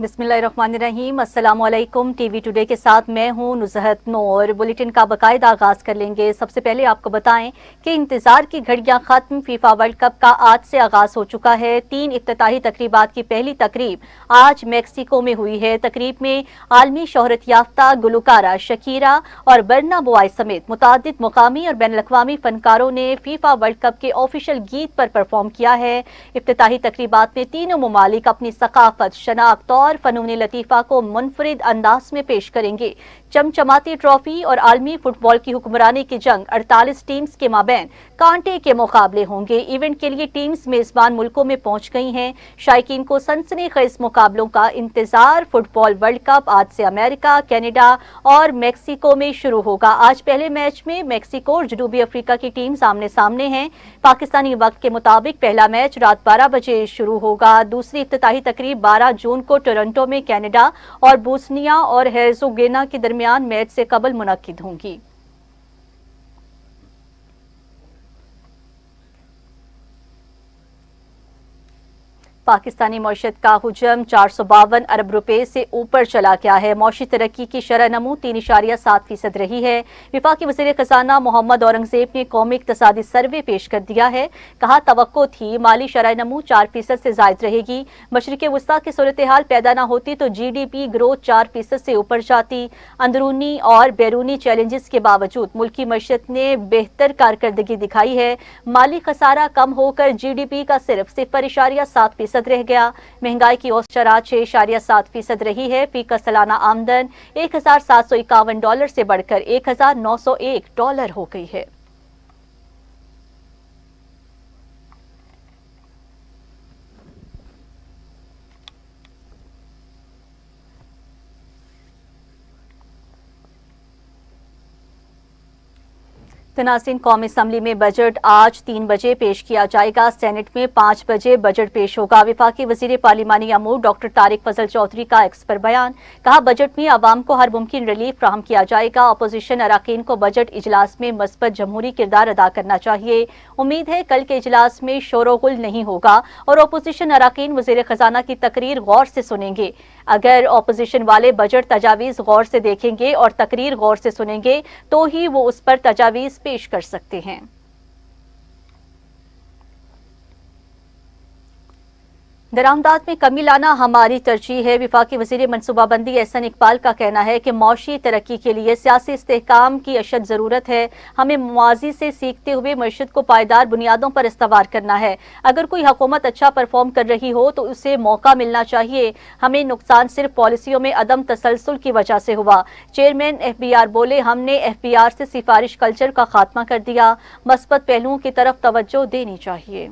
बिस्मिल्लाहिर्रहमानिर्रहीम। अस्सलाम वालेकुम। टीवी टुडे के साथ मैं हूं नुज़हत नूर। बुलेटिन का बाकायदा आगाज कर लेंगे। सबसे पहले आपको बताएं कि इंतजार की घड़ियां खत्म। फीफा वर्ल्ड कप का आज से आगाज हो चुका है। 3 इफ्तिताही तकरीबात की पहली तकरीब आज मैक्सिको में हुई है। तकरीब में आलमी शोहरत याफ्ता गुलकारा शकीरा और बर्ना बुआई समेत मुतादिद मुकामी और बैनुल अक़वामी फनकारों ने फीफा वर्ल्ड कप के ऑफिशियल गीत पर परफॉर्म किया है। इफ्तिताही तकरीबात में तीनों ममालिक अपनी सकाफत, शनाख्त और फनूनी लतीफ़ा को मुनफरिद अंदाज में पेश करेंगे। चमचमाती ट्रॉफी और आलमी फुटबॉल की हुक्मरानी की जंग 48 टीम्स के माबैन कांटे के मुकाबले होंगे। इवेंट के लिए टीम्स मेजबान मुल्कों में पहुंच गई हैं। शायकीन को सनसनीखेज मुकाबलों का इंतजार। फुटबॉल वर्ल्ड कप आज से अमेरिका, कनाडा और मैक्सिको में शुरू होगा। आज पहले मैच में मैक्सिको और जनूबी अफ्रीका की टीम आमने सामने हैं। पाकिस्तानी वक्त के मुताबिक पहला मैच रात 12 बजे शुरू होगा। दूसरी इफ्तिताही तकरीब 12 जून को टोरंटो में कनाडा और बोस्निया और हेर्ज़ोगिना के दरमियान मैच से कबल मुनक्किद होंगी। पाकिस्तानी मईशत का हुजम 452 अरब रुपए से ऊपर चला गया है। मौशी तरक्की की शरह नमू 3.7% रही है। वफाकी वज़ीर खजाना मोहम्मद औरंगजेब ने कौमी इक़्तिसादी सर्वे पेश कर दिया है। कहा तवक्को थी माली शरह नमू 4% से ज़ायद रहेगी। मशरिक़ वस्ता की सूरत हाल पैदा न होती तो GDP ग्रोथ 4% से ऊपर जाती। अंदरूनी और बैरूनी चैलेंजेस के बावजूद मुल्की मईशत ने बेहतर कारकर्दगी दिखाई है। माली खसारा कम होकर GDP का सिर्फ 0.7% रह गया। महंगाई की औसत शरह 6.7% रही है। फी का सालाना आमदन $1,751 से बढ़कर $1,901 हो गई है। नाज़रीन, कौमी असम्बली में बजट आज 3 बजे पेश किया जाएगा। सेनेट में 5 बजे बजट पेश होगा। वफाकी वज़ीर पार्लिमानी अमूर डॉक्टर तारिक फजल चौधरी का एक्स पर बयान। कहा बजट में आवाम को हर मुमकिन रिलीफ फ्राहम किया जाएगा। अपोजिशन अराकीन को बजट इजलास में मस्बत जमहूरी किरदार अदा करना चाहिए। उम्मीद है कल के इजलास में शोरगुल नहीं होगा और अपोजिशन अराकीन वज़ीर खजाना की तकरीर गौर से सुनेंगे। अगर अपोजिशन वाले बजट तजावीज़ गौर से देखेंगे और तकरीर गौर से सुनेंगे तो ही वो उस पर तजावीज़ पेश कर सकते हैं। दरामदात में कमी लाना हमारी तरजीह है। वफाकी वज़ीर मनसूबाबंदी एहसन इकबाल का कहना है कि मौशी तरक्की के लिए सियासी इस्तेहकाम की अशद ज़रूरत है। हमें माजी से सीखते हुए मईशत को पायदार बुनियादों पर इस्तवार करना है। अगर कोई हुकूमत अच्छा परफॉर्म कर रही हो तो उसे मौका मिलना चाहिए। हमें नुकसान सिर्फ पॉलिसियों में अदम तसलसल की वजह से हुआ। चेयरमैन FBR बोले हमने FBR से सिफारिश कल्चर का खात्मा कर दिया। मस्बत पहलुओं की तरफ तवज्जो देनी चाहिए।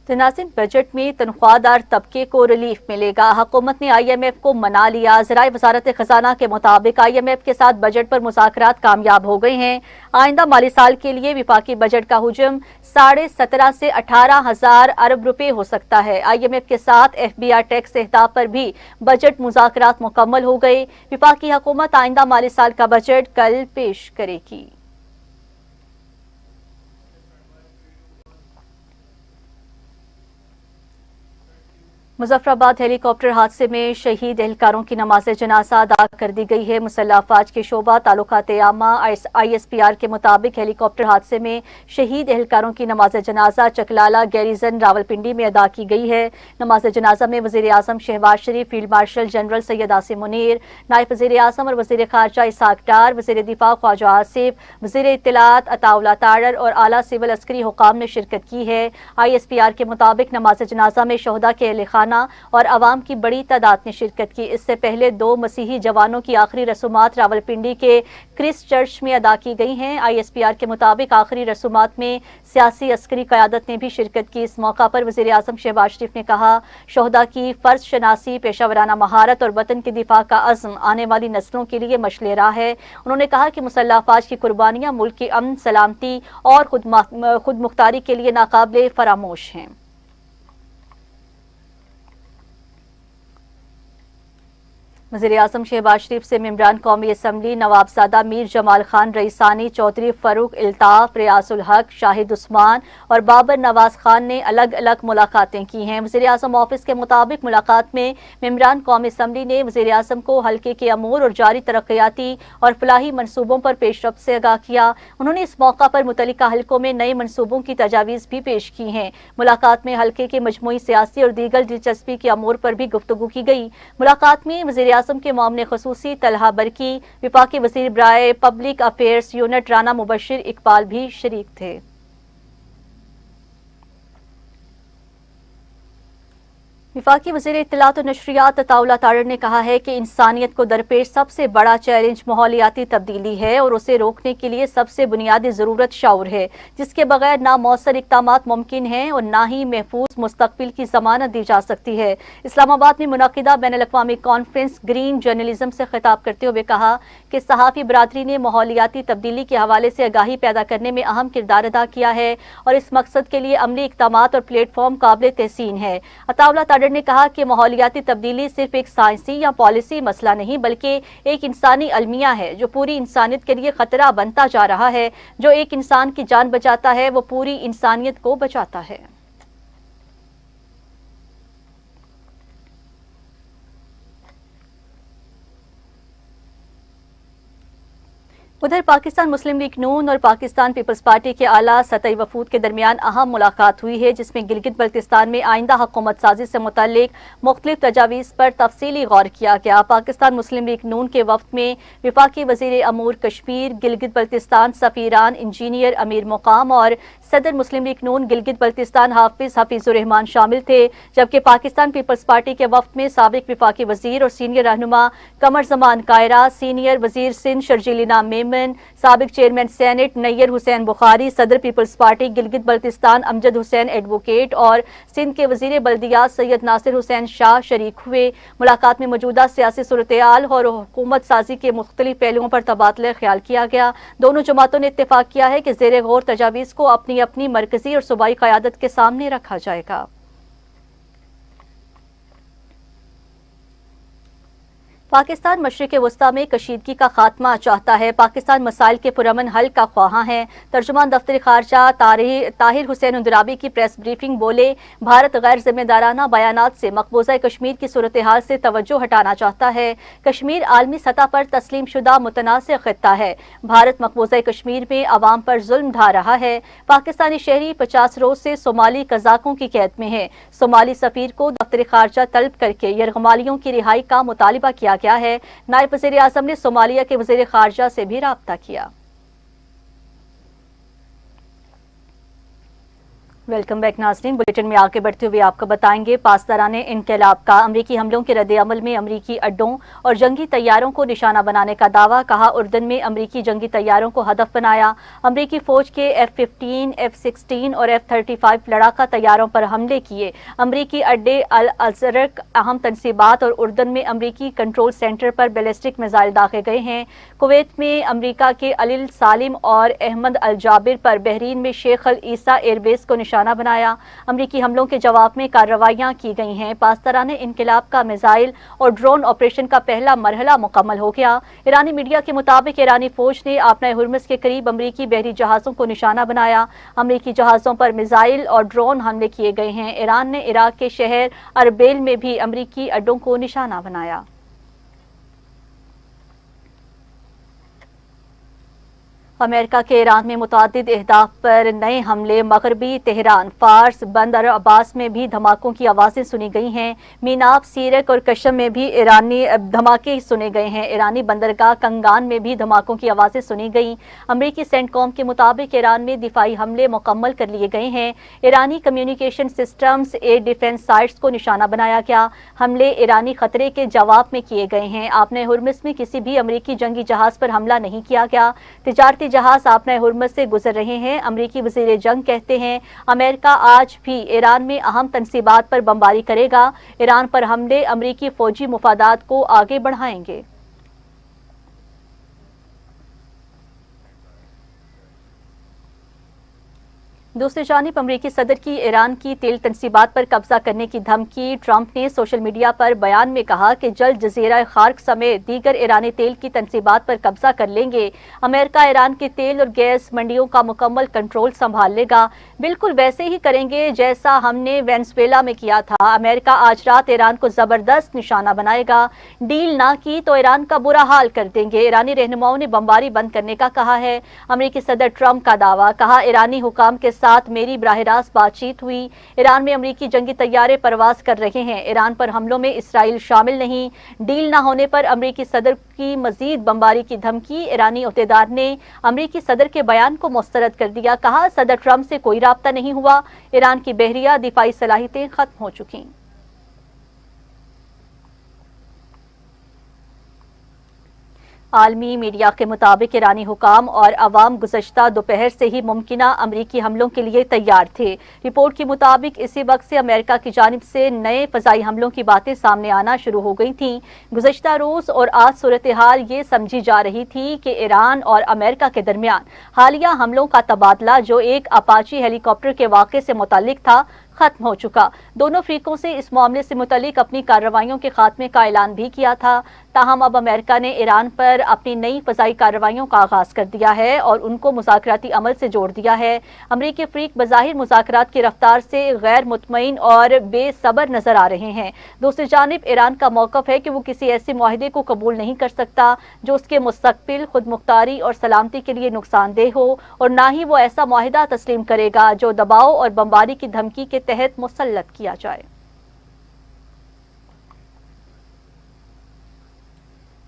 नाज़रीन, बजट में तनख्वाहदार तबके को रिलीफ मिलेगा। हुकूमत ने IMF को मना लिया। ज़राए वज़ारत खजाना के मुताबिक IMF के साथ बजट पर मुज़ाकरात कामयाब हो गए हैं। आइंदा माली साल के लिए विफाकी बजट का हुजम 17.5 से 18,000 अरब रुपए हो सकता है। IMF के साथ FBR टैक्स अहदाफ पर भी बजट मुज़ाकरात मुकम्मल हो गए। विफाकी हुकूमत आइंदा माली साल का बजट कल पेश करेगी। मुजफ्फराबाद हेलीकॉप्टर हादसे में शहीद एहलकारों की नमाज जनाजा अदा कर दी गई है। मुसल्लह अफवाज के शोबा ताल्लुकात आमा ISPR के मुताबिक हेलीकॉप्टर हादसे में शहीद एहलकारों की नमाज जनाजा चकलाला गैरिजन रावलपिंडी में अदा की गई है। नमाज जनाजा में वज़ीर आज़म Shehbaz Sharif, field marshal general Syed Asim Munir, नायब वज़ीर आज़म और वज़ीर ख़ारजा इसहाक डार, वज़ीर दिफा ख्वाजा आसिफ, वज़ीर इत्तलात अताउल्लाह तारर और आला सिविल अस्करी हुकाम ने शिरकत की है। ISPR के मुताबिक नमाज जनाजा में शहदा के अहल खाना और अवाम की बड़ी तादाद ने शिरकत की। इससे पहले 2 मसीही जवानों की आखिरी रसूमात रावलपिंडी के क्रिस चर्च में अदा की गई हैं। ISPR के मुताबिक आखिरी रसूमात में सियासी अस्करी क़यादत ने भी शिरकत की। इस मौका पर वज़ीर आज़म शहबाज शरीफ ने कहा शहदा की फ़र्ज शनासी, पेशावराना महारत और वतन के दिफा का अज़्म आने वाली नस्लों के लिए मशले राह है। उन्होंने कहा कि मुसल्लह अफ़वाज की कुर्बानियाँ मुल्क की अमन, सलामती और खुद मुख्तारी के लिए नाकाबिले फरामोश हैं। वज़ीर-ए-आज़म शहबाज शरीफ से मेंबरान कौमी असम्बली नवाबजादा मीर जमाल खान रईसानी, चौधरी फ़ारूक इल्ताफ़, रियासुल हक, शाहिद उस्मान और बाबर नवाज खान ने अलग अलग मुलाकातें की हैं। वज़ीर-ए-आज़म ऑफिस के मुताबिक मुलाकात में मेंबरान कौमी असम्बली ने वज़ीर-ए-आज़म को हल्के के अमूर और जारी तरक्याती और फलाही मनसूबों पर पेशरफ्त से आगाह किया। उन्होंने इस मौका पर मुतल्लिका हलकों में नए मनसूबों की तजावीज़ भी पेश की हैं। मुलाकात में हल्के के मजमूई सियासी और दीगर दिलचस्पी के अमूर पर भी गुफ्तगू की गई। मुलाकात में वज़ीर-ए-आज़म के मामले ख़ुसूसी तलहा बरकी, विफाकी वज़ीर बराए public affairs unit Rana Mubashir Iqbal भी शरीक थे। विफाकी वज़ीर इत्तलात और नशरियात अताउल्लाह तारड़ ने कहा है कि इंसानियत को दरपेश सबसे बड़ा चैलेंज माहौलियाती तब्दीली है और उसे रोकने के लिए सबसे बुनियादी ज़रूरत शऊर है, जिसके बगैर ना मौसर इक़दामात मुमकिन हैं और ना ही महफूज मुस्तक़बिल की ज़मानत दी जा सकती है। इस्लामाबाद में मुनक़िदा बैनुल-अक़वामी कॉन्फ्रेंस ग्रीन जर्नलिज्म से खिताब करते हुए कहा कि सहाफ़ी बरादरी ने माहौलियाती तब्दीली के हवाले से आगाही पैदा करने में अहम किरदार अदा किया है और इस मकसद के लिए अमली इक़दामात और प्लेटफॉर्म काबिल तहसीन है। अताउल्लाह ने कहा कि माहौलियाती तब्दीली सिर्फ एक साइंसी या पॉलिसी मसला नहीं बल्कि एक इंसानी अलमिया है जो पूरी इंसानियत के लिए खतरा बनता जा रहा है। जो एक इंसान की जान बचाता है वो पूरी इंसानियत को बचाता है। उधर पाकिस्तान मुस्लिम लीग नून और पाकिस्तान पीपल्स पार्टी के आला सतही वफूद के दरमियान अहम मुलाकात हुई है, जिसमें गिलगित बल्तिस्तान में आइंदा हुकूमत साजी से मुतल्लिक मुख्तलिफ तजावीज़ पर तफसीली गौर किया गया। पाकिस्तान मुस्लिम लीग नून के वफ्द में विफाकी वज़ीर अमूर कश्मीर, गिलगित बल्तिस्तान सफ़ीरान, इंजीनियर अमीर मुकाम और सदर मुस्लिम लीग नून गिलगित बल्तिस्तान हाफिज हफीजुर रहमान शामिल थे, जबकि पाकिस्तान पीपल्स पार्टी के वफ्द में साबिक विफाकी वज़ीर और सीनियर रहनुमा कमर जमान कायरा, सीनियर वज़ीर सिंध शर्जील इनाम मेमन, साबिक चेयरमैन सेनेट नैयर हुसैन बुखारी, सदर people's party Gilgit Baltistan Amjad Hussain advocate और सिंध के वज़ीर बल्दियात सैयद नासिर हुसैन शाह शरीक हुए। मुलाकात में मौजूदा सियासी सूरत-ए-हाल और हुकूमत साजी के मुख्तलिफ पहलुओं पर तबादला ख्याल किया गया। दोनों जमातों ने इत्तेफाक किया है कि ज़ेर गौर तजावीज़ को अपनी अपनी मरकजी और सूबाई क़यादत के सामने रखा जाएगा। पाकिस्तान मशरिक़ वस्ता में कशीदगी का खात्मा चाहता है। पाकिस्तान मसाइल के पुरअमन हल का ख्वाहां है। तर्जुमान दफ्तर खारजा ताहिर हुसैन अंदराबी की प्रेस ब्रीफिंग बोले, भारत गैर जिम्मेदाराना बयानात से मकबूजा कश्मीर की सूरत हाल से तवज्जो हटाना चाहता है। कश्मीर आलमी सतह पर तस्लीम शुदा मुतनाज़ खित्ता है। भारत मकबूजा कश्मीर में अवाम पर जुल्म ढा रहा है। पाकिस्तानी शहरी 50 रोज से सोमाली कज़ाकों की कैद में है। सोमाली सफीर को दफ्तर खारजा तलब करके यरगमालियों की रिहाई का मुतालिबा किया गया है। नायब वज़ीर आज़म ने सोमालिया के वज़ीर खारजा से भी राब्ता किया। वेलकम बैक नाज़रीन। बुलेटिन में आगे बढ़ते हुए आपको बताएंगे, पासदाराने इनकलाब का अमरीकी हमलों के रद्द अमल में अमरीकी अड्डों और जंगी तैयारों को निशाना बनाने का दावा। कहा, उर्दन में अमरीकी जंगी तैयारों को हदफ बनाया। अमरीकी फौज के F-15, F-16 और F-35 लड़ाका तैयारों पर हमले किए। अमरीकी अड्डे अल अज़रक, अहम तनसीबात और उर्दन में अमरीकी कंट्रोल सेंटर पर बैलिस्टिक मिसाइल दागे गए हैं। कुवैत में अमरीका के अलिल सालिम और अहमद अल जाबिर पर बहरीन में शेख अल ईसा एयरबेस को निशाना बनाया। अमरीकी हमलों के जवाब में कार्रवाइयां की गई हैं। पासदाराने इनकलाब का मिसाइल और ड्रोन ऑपरेशन का पहला मरहला मुकम्मल हो गया। ईरानी मीडिया के मुताबिक ईरानी फौज ने आपना हुर्मुज़ के करीब अमरीकी बहरी जहाज़ों को निशाना बनाया। अमरीकी जहाज़ों पर मिसाइल और ड्रोन हमले किए गए हैं। ईरान ने इराक के शहर अरबेल में भी अमरीकी अड्डों को निशाना बनाया। अमेरिका के ईरान में मुतादिद अहदाफ पर नए हमले। मगरबी तेहरान, फार्स, बंदर अब्बास में भी धमाकों की आवाज़ें सुनी गई हैं। मीनाब, सीरक और कशम में भी ईरानी धमाके सुने गए हैं। ईरानी बंदरगाह कंगान में भी धमाकों की आवाज़ें सुनी गई। अमरीकी सेंटकॉम के मुताबिक ईरान में दिफाई हमले मुकम्मल कर लिए गए हैं। ईरानी communication systems, air defence sites को निशाना बनाया गया। हमले ईरानी खतरे के जवाब में किए गए हैं। आपने हुर्मुज़ में किसी भी अमरीकी जंगी जहाज़ पर हमला नहीं किया गया। तिजारती जहाज आपने हुर्मुज़ से गुजर रहे हैं। अमरीकी वज़ीर जंग कहते हैं, अमेरिका आज भी ईरान में अहम तनसीबात पर बमबारी करेगा। ईरान पर हमले अमरीकी फौजी मुफादात को आगे बढ़ाएंगे। دوسری جانب امریکی صدر کی ایران کی تیل تنصیبات پر قبضہ کرنے کی دھمکی۔ ٹرمپ نے سوشل میڈیا پر بیان میں کہا کہ جلد جزیرہ خارق سمیت دیگر ایرانی تیل کی تنصیبات پر قبضہ کر لیں گے۔ امریکہ ایران کی تیل اور گیس منڈیوں کا مکمل کنٹرول سنبھال لے گا، بالکل ویسے ہی کریں گے جیسا ہم نے وینزویلا میں کیا تھا۔ امریکہ آج رات ایران کو زبردست نشانہ بنائے گا، ڈیل نہ کی تو ایران کا برا حال کر دیں گے۔ ایرانی رہنماؤں نے بمباری بند کرنے کا کہا ہے۔ امریکی صدر ٹرمپ کا دعویٰ، کہا ایرانی حکام کے ساتھ میری براہ راست بات چیت ہوئی۔ ایران میں امریکی جنگی طیارے پرواز کر رہے ہیں، ایران پر حملوں میں اسرائیل شامل نہیں۔ ڈیل نہ ہونے پر امریکی صدر کی مزید بمباری کی دھمکی۔ ایرانی عہدیدار نے امریکی صدر کے بیان کو مسترد کر دیا، کہا صدر ٹرمپ سے کوئی رابطہ نہیں ہوا، ایران کی بحریہ دفاعی صلاحیتیں ختم ہو چکی۔ عالمی میڈیا کے مطابق ایرانی حکام اور عوام گزشتہ دوپہر سے ہی ممکنہ امریکی حملوں کے لیے تیار تھے۔ رپورٹ کے مطابق اسی وقت سے امریکہ کی جانب سے نئے فضائی حملوں کی باتیں سامنے آنا شروع ہو گئی تھیں۔ گزشتہ روز اور آج صورتحال یہ سمجھی جا رہی تھی کہ ایران اور امریکہ کے درمیان حالیہ حملوں کا تبادلہ، جو ایک اپاچی ہیلی کاپٹر کے واقعے سے متعلق تھا، ختم ہو چکا۔ دونوں فریقوں سے اس معاملے سے متعلق اپنی کارروائیوں کے خاتمے کا اعلان بھی کیا تھا، تاہم اب امریکہ نے ایران پر اپنی نئی فضائی کارروائیوں کا آغاز کر دیا ہے اور ان کو مذاکراتی عمل سے جوڑ دیا ہے۔ امریکی فریق بظاہر مذاکرات کی رفتار سے غیر مطمئن اور بے صبر نظر آ رہے ہیں۔ دوسری جانب ایران کا موقف ہے کہ وہ کسی ایسے معاہدے کو قبول نہیں کر سکتا جو اس کے مستقبل، خود مختاری اور سلامتی کے لیے نقصان دہ ہو، اور نہ ہی وہ ایسا معاہدہ تسلیم کرے گا جو دباؤ اور بمباری کی دھمکی کے تحت مسلط کیا جائے۔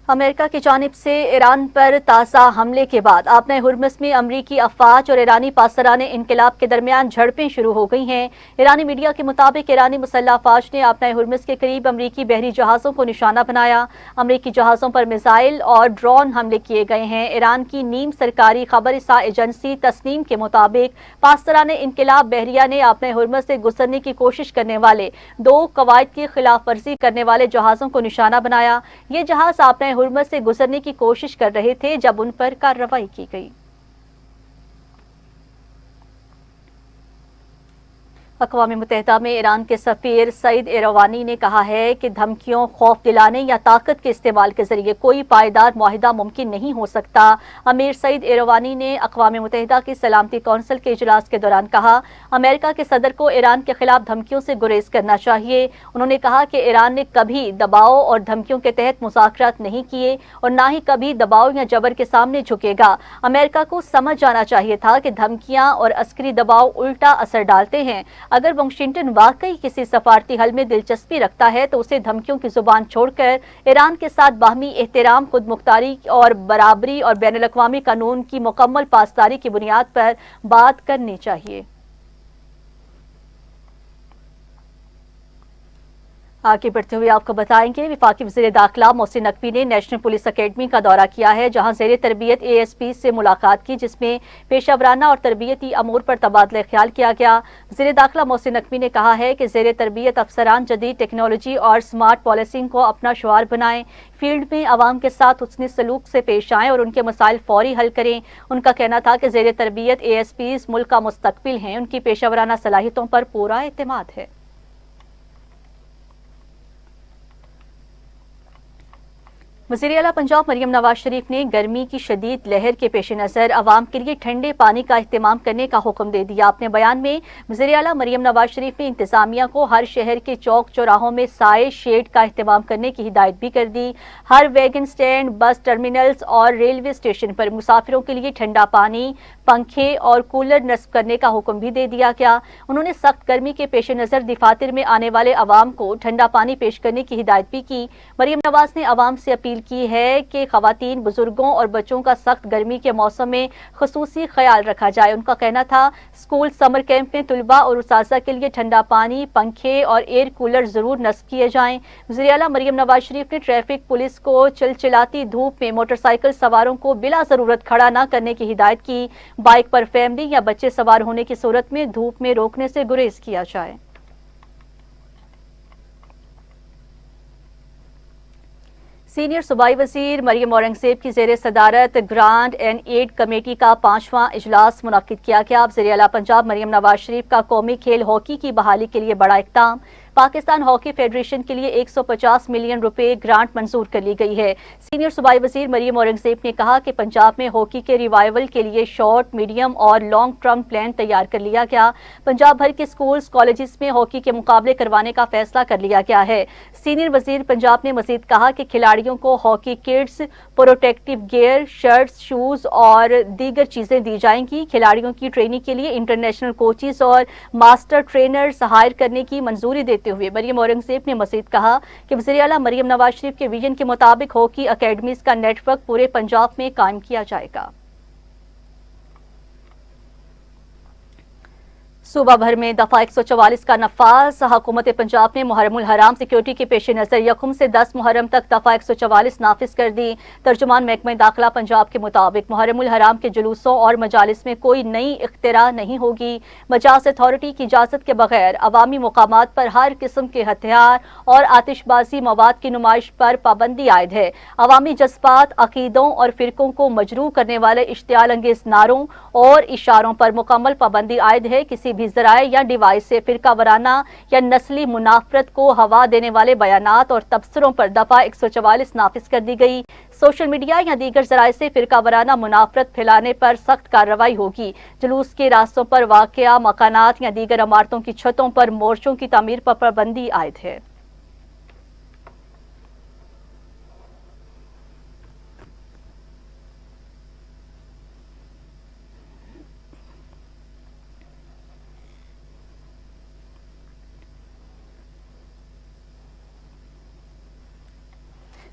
امریکہ کی جانب سے ایران پر تازہ حملے کے بعد آبنۂ ہرمز میں امریکی افواج اور ایرانی پاسداران انقلاب کے درمیان جھڑپیں شروع ہو گئی ہیں۔ ایرانی میڈیا کے مطابق ایرانی مسلح افواج نے آبنۂ ہرمز کے قریب امریکی بحری جہازوں کو نشانہ بنایا۔ امریکی جہازوں پر میزائل اور ڈرون حملے کیے گئے ہیں۔ ایران کی نیم سرکاری خبر رساں ایجنسی تسنیم کے مطابق پاسداران انقلاب بحریہ نے آبنۂ ہرمز سے گزرنے کی کوشش کرنے والے 2 قواعد کی خلاف ورزی کرنے والے جہازوں کو نشانہ بنایا۔ یہ جہاز آبنۂ ہرمز سے گزرنے کی کوشش کر رہے تھے جب ان پر کارروائی کی گئی۔ اقوام متحدہ میں ایران کے سفیر سعید ایروانی نے کہا ہے کہ دھمکیوں، خوف دلانے یا طاقت کے استعمال کے ذریعے کوئی پائیدار معاہدہ ممکن نہیں ہو سکتا۔ امیر سعید ایروانی نے اقوام متحدہ کی سلامتی کونسل کے اجلاس کے دوران کہا، امریکہ کے صدر کو ایران کے خلاف دھمکیوں سے گریز کرنا چاہیے۔ انہوں نے کہا کہ ایران نے کبھی دباؤ اور دھمکیوں کے تحت مذاکرات نہیں کیے اور نہ ہی کبھی دباؤ یا جبر کے سامنے جھکے گا۔ امریکہ کو سمجھ جانا چاہیے تھا کہ دھمکیاں اور عسکری دباؤ الٹا اثر ڈالتے ہیں۔ اگر واشنگٹن واقعی کسی سفارتی حل میں دلچسپی رکھتا ہے تو اسے دھمکیوں کی زبان چھوڑ کر ایران کے ساتھ باہمی احترام، خود مختاری اور برابری اور بین الاقوامی قانون کی مکمل پاسداری کی بنیاد پر بات کرنی چاہیے۔ آگے بڑھتے ہوئے آپ کو بتائیں گے، وفاقی وزیر داخلہ محسن نقوی نے نیشنل پولیس اکیڈمی کا دورہ کیا ہے، جہاں زیر تربیت اے ایس پی سے ملاقات کی، جس میں پیشہ ورانہ اور تربیتی امور پر تبادلہ خیال کیا گیا۔ وزیر داخلہ محسن نقوی نے کہا ہے کہ زیر تربیت افسران جدید ٹیکنالوجی اور سمارٹ پالیسنگ کو اپنا شعار بنائیں، فیلڈ میں عوام کے ساتھ حسن سلوک سے پیش آئیں اور ان کے مسائل فوری حل کریں۔ ان کا کہنا تھا کہ زیر تربیت اے ایس پیز ملک کا مستقبل ہیں، ان کی پیشہ ورانہ صلاحیتوں پر پورا اعتماد ہے۔ وزیر اعلیٰ پنجاب مریم نواز شریف نے گرمی کی شدید لہر کے پیش نظر عوام کے لیے ٹھنڈے پانی کا اہتمام کرنے کا حکم دے دیا۔ اپنے بیان میں وزیر اعلیٰ مریم نواز شریف نے انتظامیہ کو ہر شہر کے چوک چوراہوں میں سائے شیڈ کا اہتمام کرنے کی ہدایت بھی کر دی۔ ہر ویگن سٹینڈ، بس ٹرمینلز اور ریلوے اسٹیشن پر مسافروں کے لیے ٹھنڈا پانی، پنکھے اور کولر نصب کرنے کا حکم بھی دے دیا گیا۔ انہوں نے سخت گرمی کے پیش نظر دفاتر میں آنے والے عوام کو ٹھنڈا پانی پیش کرنے کی ہدایت بھی کی۔ مریم نواز نے عوام سے اپیل کی ہے کہ خواتین، بزرگوں اور بچوں کا سخت گرمی کے موسم میں خصوصی خیال رکھا جائے۔ ان کا کہنا تھا اسکول سمر کیمپ میں طلباء اور اساتذہ کے لیے ٹھنڈا پانی، پنکھے اور ایئر کولر ضرور نصب کیے جائیں۔ وزیر اعلیٰ مریم نواز شریف نے ٹریفک پولیس کو چلچلاتی دھوپ میں موٹر سائیکل سواروں کو بلا ضرورت کھڑا نہ کرنے کی ہدایت کی۔ بائک پر فیملی یا بچے سوار ہونے کی صورت میں دھوپ میں روکنے سے گریز کیا جائے۔ سینئر صوبائی وزیر مریم اورنگزیب کی زیر صدارت گرانٹ اینڈ ایڈ کمیٹی کا 5واں اجلاس منعقد کیا گیا۔ وزیر اعلیٰ پنجاب مریم نواز شریف کا قومی کھیل ہاکی کی بحالی کے لیے بڑا اقدام۔ پاکستان ہاکی فیڈریشن کے لیے 150 ملین روپے گرانٹ منظور کر لی گئی ہے۔ سینئر صوبائی وزیر مریم اورنگزیب نے کہا کہ پنجاب میں ہاکی کے ریوائیول کے لیے شارٹ، میڈیم اور لانگ ٹرم پلان تیار کر لیا گیا۔ پنجاب بھر کے سکولز، کالجز میں ہاکی کے مقابلے کروانے کا فیصلہ کر لیا گیا ہے۔ سینئر وزیر پنجاب نے مزید کہا کہ کھلاڑیوں کو hockey kits, protective gear, shirts, shoes اور دیگر چیزیں دی جائیں گی۔ کھلاڑیوں کی ٹریننگ کے لیے انٹرنیشنل کوچز اور ماسٹر ٹرینرز ہائر کرنے کی منظوری دیتے ہوئے مریم اورنگزیب نے مزید کہا کہ وزیر اعلیٰ مریم نواز شریف کے ویژن کے مطابق ہاکی اکیڈمیز کا نیٹ ورک پورے پنجاب میں قائم کیا جائے گا۔ صوبہ بھر میں دفعہ 144 کا نفاذ۔ حکومت پنجاب نے محرم الحرام سیکیورٹی کے پیش نظر یکم سے 10 محرم تک دفعہ 144 نافذ کر دی۔ ترجمان محکمہ داخلہ پنجاب کے مطابق محرم الحرام کے جلوسوں اور مجالس میں کوئی نئی اختراع نہیں ہوگی۔ مجاز اتھارٹی کی اجازت کے بغیر عوامی مقامات پر ہر قسم کے ہتھیار اور آتش بازی مواد کی نمائش پر پابندی عائد ہے۔ عوامی جذبات، عقیدوں اور فرقوں کو مجروح کرنے والے اشتعال انگیز نعروں اور اشاروں پر مکمل پابندی عائد ہے۔ کسی بھی ذرائع یا ڈیوائس سے فرقہ وارانہ یا نسلی منافرت کو ہوا دینے والے بیانات اور تبصروں پر دفعہ 144 نافذ کر دی گئی۔ سوشل میڈیا یا دیگر ذرائع سے فرقہ وارانہ منافرت پھیلانے پر سخت کارروائی ہوگی۔ جلوس کے راستوں پر واقع مکانات یا دیگر عمارتوں کی چھتوں پر مورچوں کی تعمیر پر پابندی عائد ہے۔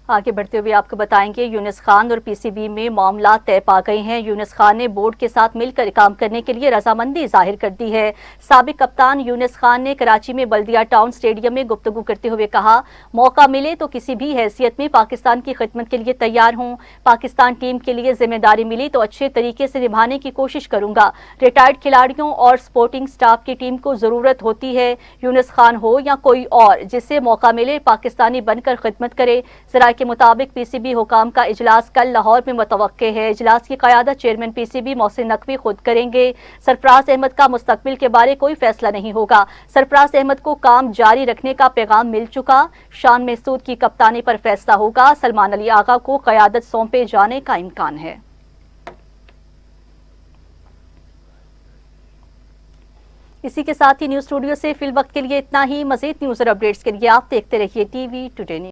آگے بڑھتے ہوئے آپ کو بتائیں گے یونس خان اور پی سی بی میں معاملات طے پا گئے ہیں۔ یونس خان نے بورڈ کے ساتھ مل کر کام کرنے کے لیے رضامندی ظاہر کر دی ہے۔ سابق کپتان یونس خان نے کراچی میں بلدیہ ٹاؤن سٹیڈیم میں گفتگو کرتے ہوئے کہا، موقع ملے تو کسی بھی حیثیت میں پاکستان کی خدمت کے لیے تیار ہوں۔ پاکستان ٹیم کے لیے ذمہ داری ملی تو اچھے طریقے سے نبھانے کی کوشش کروں گا۔ ریٹائرڈ کھلاڑیوں اور سپورٹنگ سٹاف کی ٹیم کو ضرورت ہوتی ہے۔ یونس خان ہو یا کوئی اور، جسے موقع ملے پاکستانی بن کر خدمت کرے۔ ذرائع کے مطابق پی سی بی حکام کا اجلاس کل لاہور میں متوقع ہے۔ اجلاس کی قیادت chairman P C B Mohsin Naqvi خود کریں گے۔ سرفراز احمد کا مستقبل کے بارے کوئی فیصلہ نہیں ہوگا۔ سرفراز احمد کو کام جاری رکھنے کا پیغام مل چکا۔ شان محسود کی کپتانی پر فیصلہ ہوگا۔ سلمان علی آغا کو قیادت سونپے جانے کا امکان ہے۔ اسی کے ساتھ ہی نیوز اسٹوڈیو سے فی الوقت کے لیے اتنا ہی۔ مزید نیوز اور اپڈیٹس کے لیے آپ دیکھتے رہیے ٹی وی ٹوڈے نیوز۔